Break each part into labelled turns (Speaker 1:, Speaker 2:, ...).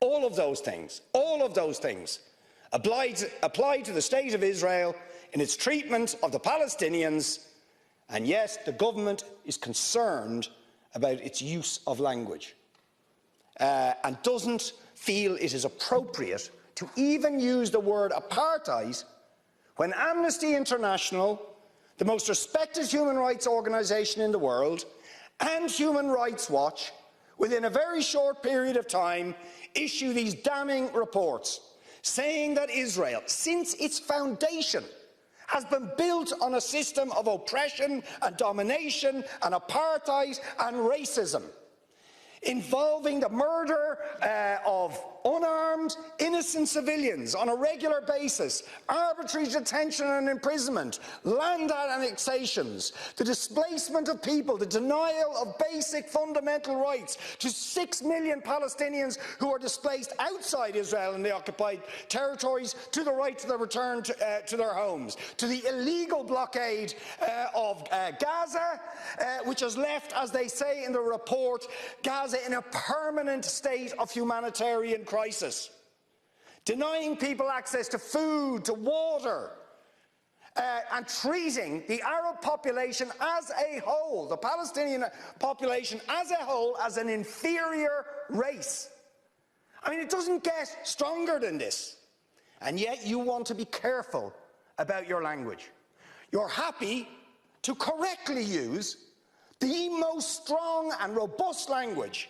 Speaker 1: all of those things apply to the State of Israel in its treatment of the Palestinians, and yet the government is concerned about its use of language and doesn't feel it is appropriate to even use the word apartheid when Amnesty International, the most respected human rights organisation in the world, and Human Rights Watch, within a very short period of time, issue these damning reports, saying that Israel, since its foundation, has been built on a system of oppression and domination and apartheid and racism, involving the murder of unarmed, innocent civilians on a regular basis, arbitrary detention and imprisonment, land annexations, the displacement of people, the denial of basic fundamental rights to 6 million Palestinians who are displaced outside Israel and the occupied territories, to the right to the return to their homes, to the illegal blockade of Gaza, which has left, as they say in the report, Gaza in a permanent state of humanitarian crisis, denying people access to food, to water, and treating the Arab population as a whole, the Palestinian population as a whole, as an inferior race. I mean, it doesn't get stronger than this. And yet you want to be careful about your language. You're happy to correctly use the most strong and robust language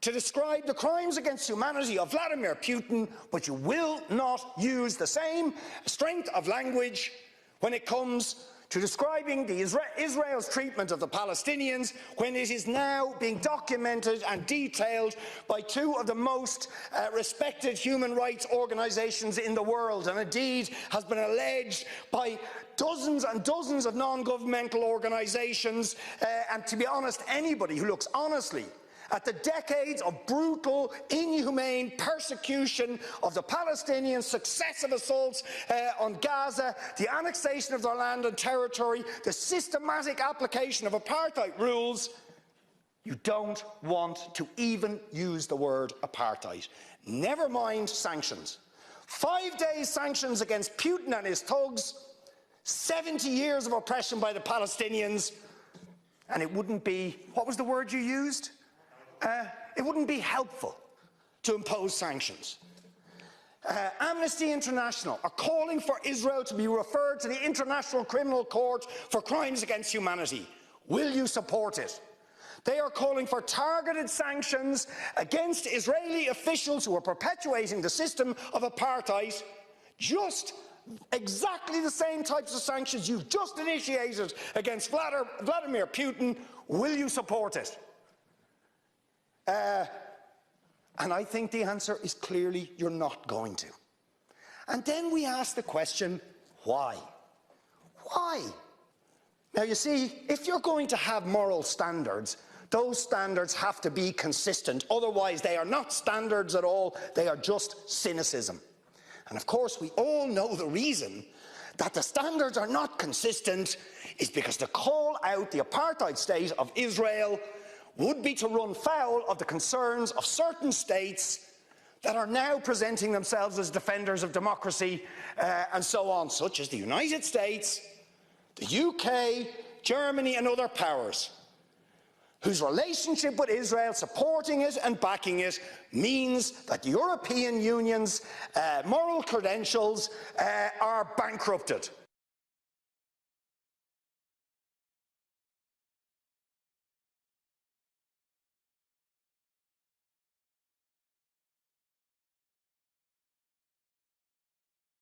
Speaker 1: to describe the crimes against humanity of Vladimir Putin, but you will not use the same strength of language when it comes to describing Israel's treatment of the Palestinians, when it is now being documented and detailed by two of the most respected human rights organisations in the world, and indeed has been alleged by dozens and dozens of non-governmental organisations, and to be honest, anybody who looks honestly at the decades of brutal, inhumane persecution of the Palestinians, successive assaults on Gaza, the annexation of their land and territory, the systematic application of apartheid rules, you don't want to even use the word apartheid. Never mind sanctions. 5 days sanctions against Putin and his thugs, 70 years of oppression by the Palestinians, and it wouldn't be, what was the word you used? It wouldn't be helpful to impose sanctions. Amnesty International are calling for Israel to be referred to the International Criminal Court for crimes against humanity. Will you support it? They are calling for targeted sanctions against Israeli officials who are perpetuating the system of apartheid, just exactly the same types of sanctions you've just initiated against Vladimir Putin. Will you support it? And I think the answer is clearly you're not going to. And then we ask the question, why? Why? Now you see, if you're going to have moral standards, those standards have to be consistent. Otherwise, they are not standards at all, they are just cynicism. And of course, we all know the reason that the standards are not consistent is because to call out the apartheid state of Israel would be to run foul of the concerns of certain states that are now presenting themselves as defenders of democracy and so on, such as the United States, the UK, Germany and other powers, whose relationship with Israel, supporting it and backing it, means that the European Union's moral credentials are bankrupted.